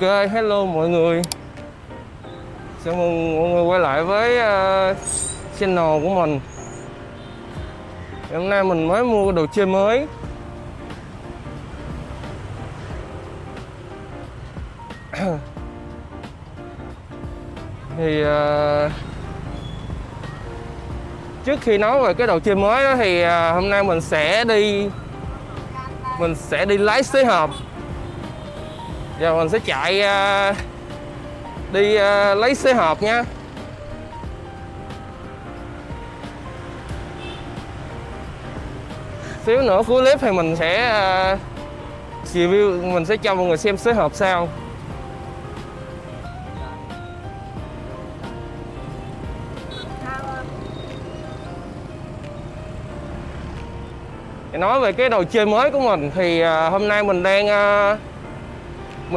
Ok, hello mọi người. Chào mừng mọi người quay lại với channel của mình. Hôm nay mình mới mua đồ chơi mới. Thì trước khi nói về cái đồ chơi mới đó, thì hôm nay mình sẽ đi lái xế hộp. Và mình sẽ chạy đi lấy xế hộp nha. Xíu nữa cuối clip thì mình sẽ review, mình sẽ cho mọi người xem xế hộp sao. Nói về cái đồ chơi mới của mình thì hôm nay mình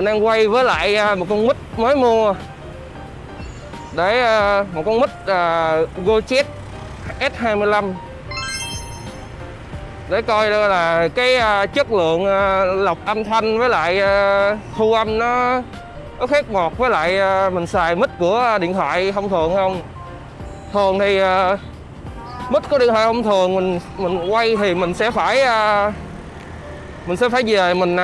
đang quay với lại một con mic mới mua, để một con mic Gojet S25, để coi là cái chất lượng lọc âm thanh với lại thu âm nó khác một với lại mình xài mic của điện thoại thông thường không. Thường thì mic của điện thoại thông thường mình quay thì mình sẽ phải về mình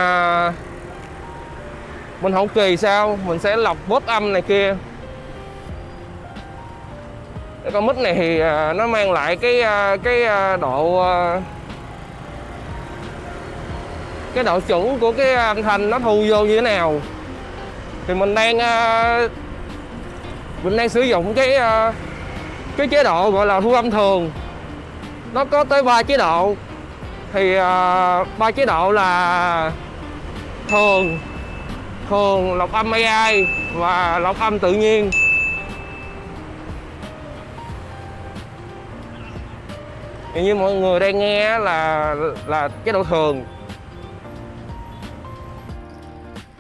hậu kỳ sao mình sẽ lọc bớt âm này kia. Cái con mic này thì nó mang lại cái độ chuẩn của cái âm thanh nó thu vô như thế nào. Thì mình đang sử dụng cái chế độ gọi là thu âm thường. Nó có tới 3 chế độ. Thì 3 chế độ là thường lọc âm AI và lọc âm tự nhiên. Thì như mọi người đang nghe là chế độ thường.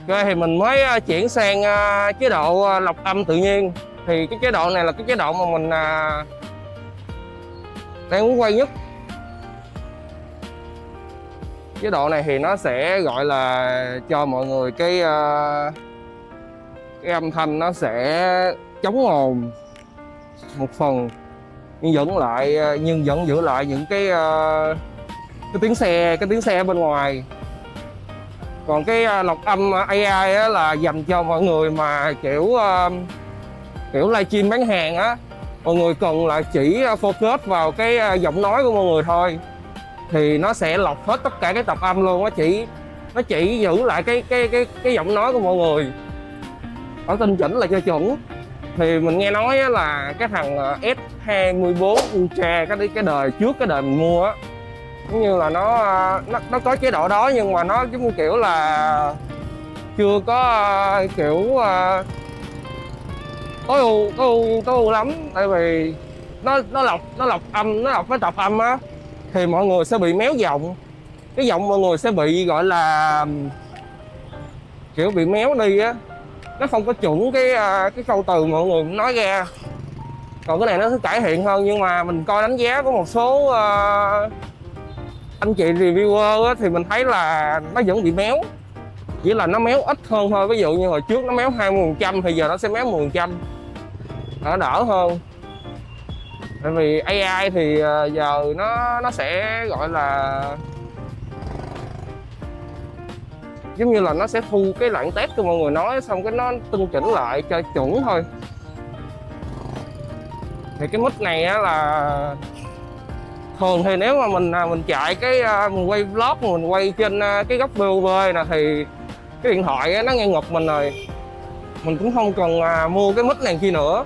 Rồi thì mình mới chuyển sang chế độ lọc âm tự nhiên. Thì cái chế độ này là cái chế độ mà mình đang muốn quay nhất. Chế độ này thì nó sẽ gọi là cho mọi người cái âm thanh nó sẽ chống ồn một phần, nhưng vẫn giữ lại những cái tiếng xe bên ngoài. Còn cái lọc âm AI á, là dành cho mọi người mà kiểu livestream bán hàng á, mọi người cần là chỉ focus vào cái giọng nói của mọi người thôi, thì nó sẽ lọc hết tất cả cái tập âm luôn á. Nó chỉ giữ lại cái giọng nói của mọi người ở tinh chỉnh là cho chuẩn. Thì mình nghe nói á, là cái thằng S24 Ultra, cái đời trước, cái đời mình mua á, giống như là nó có chế độ đó, nhưng mà nó giống như kiểu là chưa có kiểu tối ưu lắm. Tại vì nó lọc âm, nó lọc cái tập âm á, thì mọi người sẽ bị méo giọng. Cái giọng mọi người sẽ bị gọi là kiểu bị méo đi á, nó không có chuẩn cái câu từ mọi người nói ra. Còn cái này nó sẽ cải thiện hơn, nhưng mà mình coi đánh giá của một số anh chị reviewer á, thì mình thấy là nó vẫn bị méo, chỉ là nó méo ít hơn thôi. Ví dụ như hồi trước nó méo 20% thì giờ nó sẽ méo 10%, nó đỡ hơn. Tại vì AI thì giờ nó sẽ gọi là giống như là nó sẽ thu cái đoạn test của mọi người nói, xong cái nó tinh chỉnh lại cho chuẩn thôi. Thì cái mic này á là thường thì nếu mà mình chạy mình quay vlog, mình quay trên cái góc POV nè, thì cái điện thoại á, nó ngay ngực mình rồi, mình cũng không cần mua cái mic này kia nữa.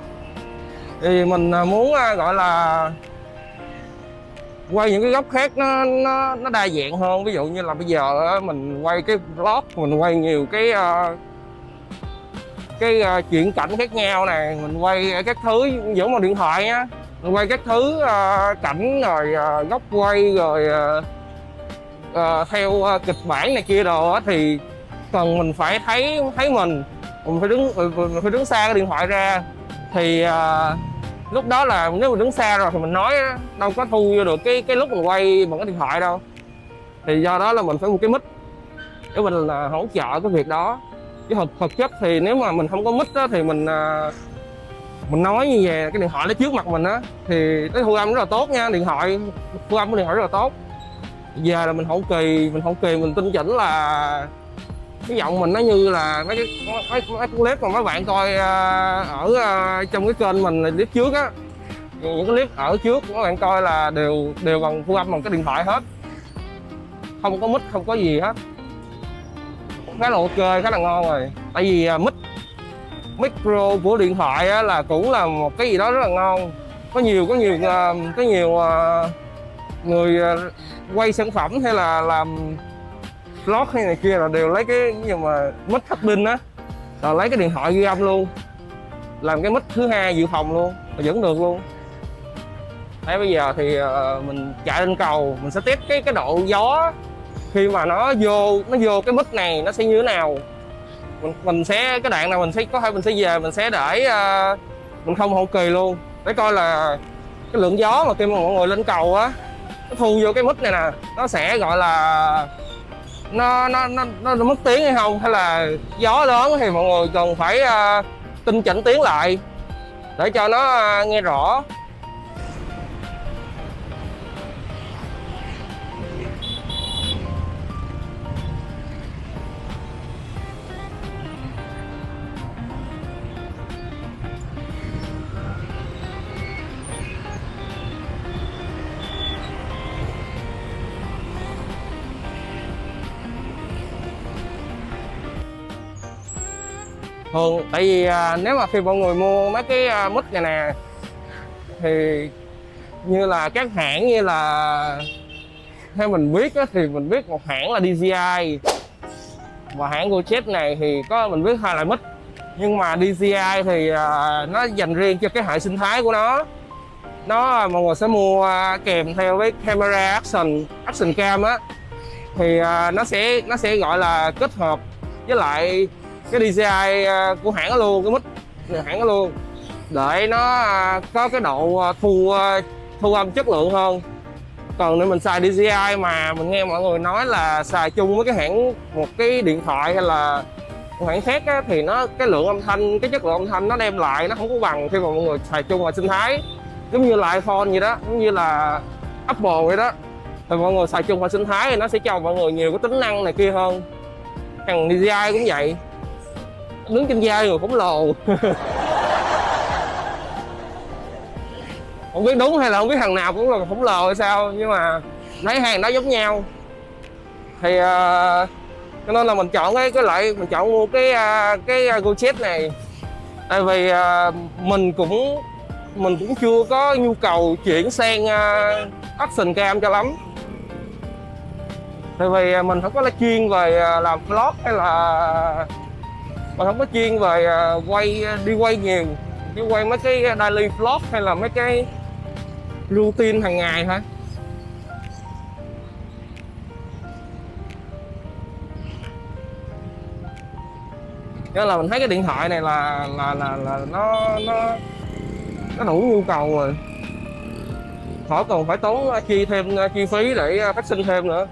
Thì mình muốn gọi là quay những cái góc khác nó đa dạng hơn. Ví dụ như là bây giờ mình quay cái vlog, mình quay nhiều cái chuyển cảnh khác nhau nè, mình quay các thứ giữa một điện thoại á, mình quay các thứ cảnh rồi góc quay rồi theo kịch bản này kia đồ á, thì cần mình phải thấy mình phải đứng xa cái điện thoại ra. Thì lúc đó là nếu mình đứng xa rồi thì mình nói đâu có thu vô được cái lúc mình quay bằng cái điện thoại đâu. Thì do đó là mình phải một cái mic để mình hỗ trợ cái việc đó. Chứ thực chất thì nếu mà mình không có mic á, thì mình nói như vậy, cái điện thoại nó trước mặt mình á thì cái thu âm rất là tốt nha. Thu âm của điện thoại rất là tốt. Giờ là mình hậu kỳ mình tinh chỉnh là cái giọng mình nó như là mấy clip mà mấy bạn coi trong cái kênh mình là clip trước á, những cái clip ở trước các bạn coi là đều bằng thu âm bằng cái điện thoại hết, không có mic, không có gì hết, khá là ok, khá là ngon rồi. Tại vì micro của điện thoại á, là cũng là một cái gì đó rất là ngon. Có nhiều người quay sản phẩm hay là làm vlog hay này kia là đều lấy cái gì mà mic thắt đinh á, rồi lấy cái điện thoại ghi âm luôn, làm cái mic thứ hai dự phòng luôn mà vẫn được luôn. Đấy, bây giờ thì mình chạy lên cầu, mình sẽ test cái độ gió khi mà nó vô cái mic này nó sẽ như thế nào. Mình sẽ cái đoạn nào mình sẽ có thể mình sẽ về mình sẽ để mình không hậu kỳ luôn để coi là cái lượng gió mà khi mà mọi người lên cầu á nó thu vô cái mic này nè, nó sẽ gọi là nó mất tiếng hay không, hay là gió lớn thì mọi người cần phải tinh chỉnh tiếng lại để cho nó nghe rõ. Thường tại vì nếu mà khi mọi người mua mấy cái mic này nè thì như là các hãng, như là theo mình biết á, thì mình biết một hãng là DJI và hãng Gojet này thì có mình biết hai loại mic, nhưng mà DJI thì nó dành riêng cho cái hệ sinh thái của nó mọi người sẽ mua kèm theo với camera action cam á, thì nó sẽ gọi là kết hợp với lại cái DJI của hãng đó luôn, cái mic hãng đó luôn, để nó có cái độ thu âm chất lượng hơn. Còn nếu mình xài DJI mà mình nghe mọi người nói là xài chung với một cái điện thoại hay là một hãng khác á, thì cái lượng âm thanh, cái chất lượng âm thanh nó đem lại nó không có bằng khi mà mọi người xài chung vào sinh thái, giống như là iPhone vậy đó, giống như là Apple vậy đó, thì mọi người xài chung vào sinh thái thì nó sẽ cho mọi người nhiều cái tính năng này kia hơn. Thằng DJI cũng vậy, đứng trên vai người khổng lồ. Không biết đúng hay là không biết thằng nào cũng là khổng lồ hay sao, nhưng mà thấy hàng đó giống nhau thì cho nên là mình chọn mình chọn mua cái Gojet này. Tại vì mình cũng chưa có nhu cầu chuyển sang action cam cho lắm. Tại vì mình không có là chuyên về làm vlog, hay là mình không có chuyên về đi quay nhiều, đi quay mấy cái daily vlog hay là mấy cái routine hàng ngày thôi. Nên là mình thấy cái điện thoại này là nó đủ nhu cầu rồi, khỏi cần phải tốn chi phí để phát sinh thêm nữa.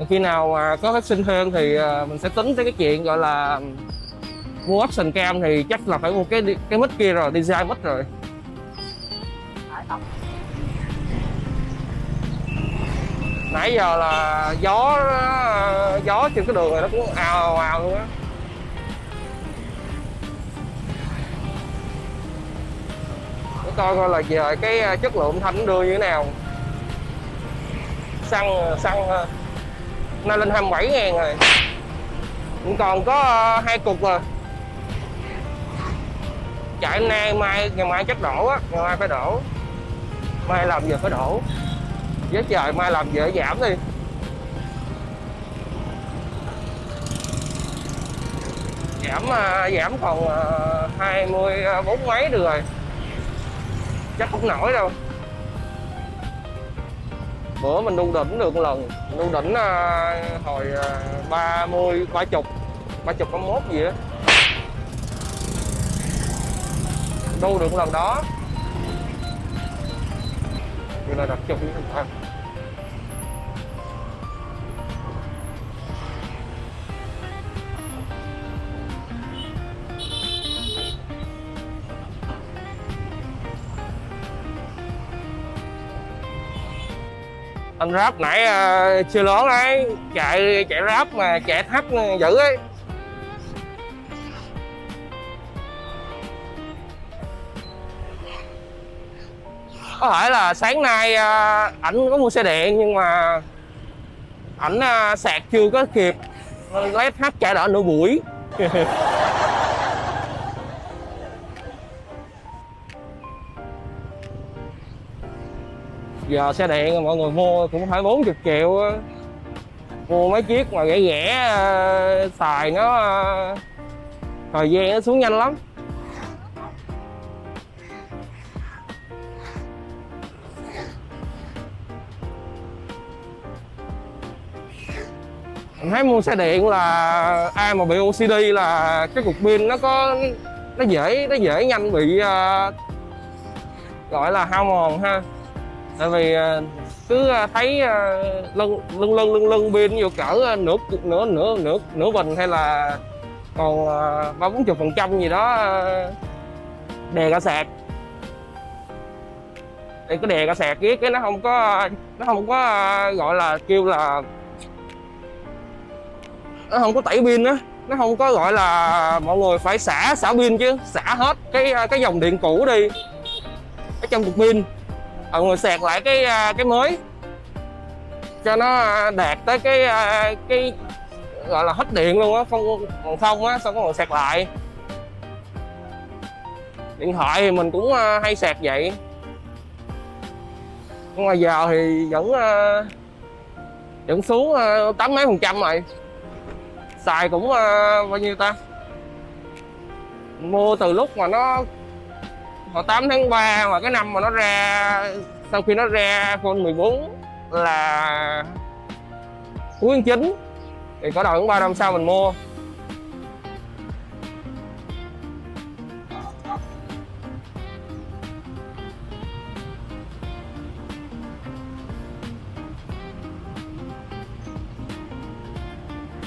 Khi nào mà có phát sinh thêm thì mình sẽ tính tới cái chuyện gọi là mua action cam, thì chắc là phải mua cái mic kia rồi, DJI mic rồi. Nãy giờ là gió trên cái đường này nó cũng ào ào luôn á. Để coi là về cái chất lượng âm thanh đưa như thế nào. Xăng nay lên 27.000 rồi, cũng còn có 2 cục rồi. Chạy nay ngày mai chắc đổ á, ngày mai phải đổ, mai làm giờ phải đổ. Với trời mai làm giờ giảm đi. Giảm còn 24 mấy được rồi, chắc không nổi đâu. Bữa mình đu đỉnh được một lần, đu đỉnh hồi 30 31 gì á, đu được một lần đó. Như là đặt chung với chúng ta. Anh Ráp nãy chưa lớn đấy, chạy Ráp mà chạy thấp dữ ấy. Có thể là sáng nay ảnh có mua xe điện nhưng mà ảnh sạc chưa có kịp, lấy thắt chạy đỡ nửa buổi. Giờ xe điện mọi người mua cũng phải 40 triệu, mua mấy chiếc mà rẻ rẻ xài nó thời gian nó xuống nhanh lắm. Mình thấy mua xe điện là ai mà bị OCD là cái cục pin nó dễ nhanh bị gọi là hao mòn ha. Tại vì cứ thấy lưng pin vô cỡ nửa bình hay là còn 30-40% gì đó đè cả sạc. Thì cái đè cả sạc cái nó không có gọi là kêu là nó không có tẩy pin á, nó không có gọi là mọi người phải xả pin chứ, xả hết cái dòng điện cũ đi ở trong cục pin, mọi người sạc lại cái mới cho nó đạt tới cái gọi là hết điện luôn á, không á, xong có người sạc lại. Điện thoại thì mình cũng hay sạc vậy, nhưng mà giờ thì vẫn xuống 80 mấy % rồi. Xài cũng bao nhiêu ta, mua từ lúc mà nó hồi 8 tháng 3 mà cái năm mà nó ra, sau khi nó ra iPhone 14 là cuối tháng 9 thì có đầu tháng 3 năm sau mình mua.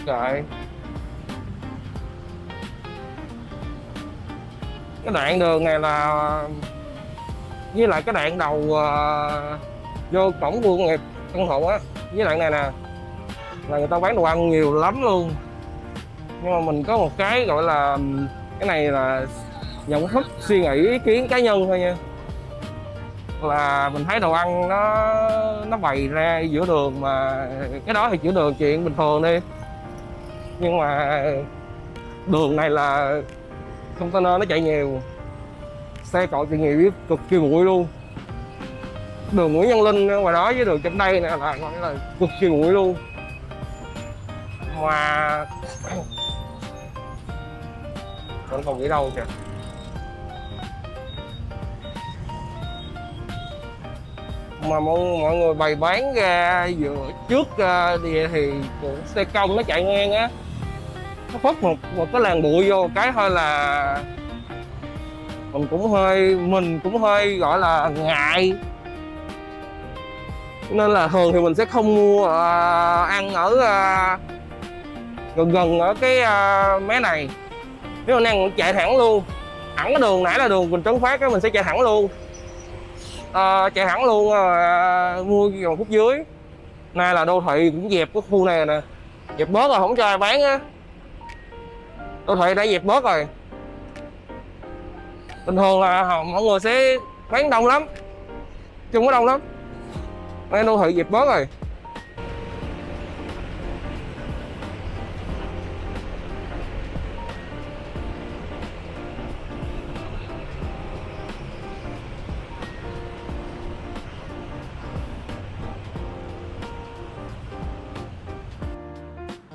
Rồi cái đoạn đường này là với lại cái đoạn đầu vô cổng Quân Nghiệp Tân Thuận á, với đoạn này nè là người ta bán đồ ăn nhiều lắm luôn. Nhưng mà mình có một cái gọi là cái này là nhận thức suy nghĩ ý kiến cá nhân thôi nha, là mình thấy đồ ăn nó bày ra giữa đường, mà cái đó thì giữa đường chuyện bình thường đi, nhưng mà đường này là container nó chạy nhiều, xe cộ chạy nhiều, cực kỳ bụi luôn. Đường Nguyễn Văn Linh ngoài đó với đường trên đây nè là gọi là cực kỳ bụi luôn. Mà vẫn còn nghĩ đâu kìa. Mà mọi người bày bán ra vừa trước thì xe công nó chạy ngang á, nó phất một cái làn bụi vô cái thôi là mình cũng hơi gọi là ngại, nên là thường thì mình sẽ không mua ăn ở gần ở cái mé này. Nếu mình ăn chạy thẳng luôn, thẳng cái đường nãy là đường Quỳnh Trấn Phát, cái mình sẽ chạy thẳng luôn, chạy thẳng luôn mua vòng phút dưới. Nay là đô thị cũng dẹp cái khu này nè, dẹp bớt rồi, không cho ai bán á, đô thị đã dẹp bớt rồi. Bình thường là mọi người sẽ bán đông lắm, chung có đông lắm, nay đô thị dẹp bớt rồi.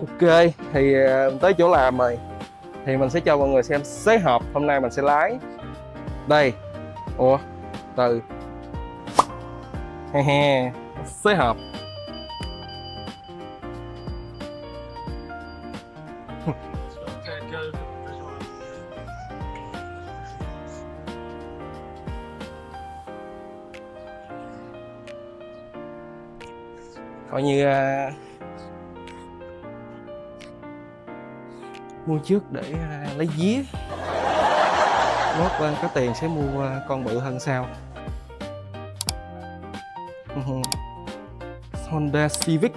Ok, thì tới chỗ làm rồi thì mình sẽ cho mọi người xem xế hộp hôm nay mình sẽ lái. Đây, ủa, từ he xế hộp. Coi như mua trước để lấy vía, nốt có tiền sẽ mua con bự hơn sau. Honda Civic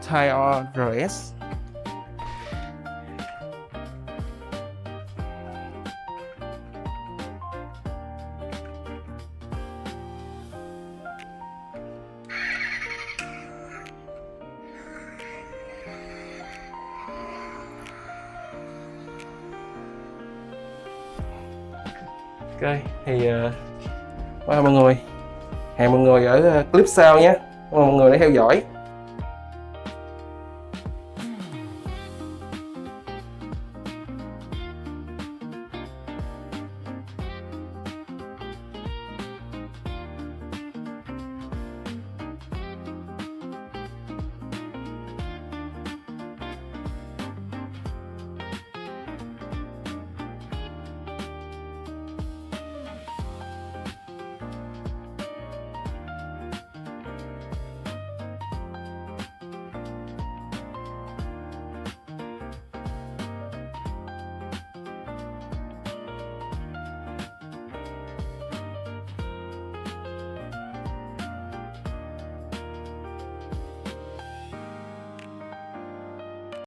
Type RS. Ok, thì mọi người, hẹn mọi người ở clip sau nhé. Mọi người đã theo dõi.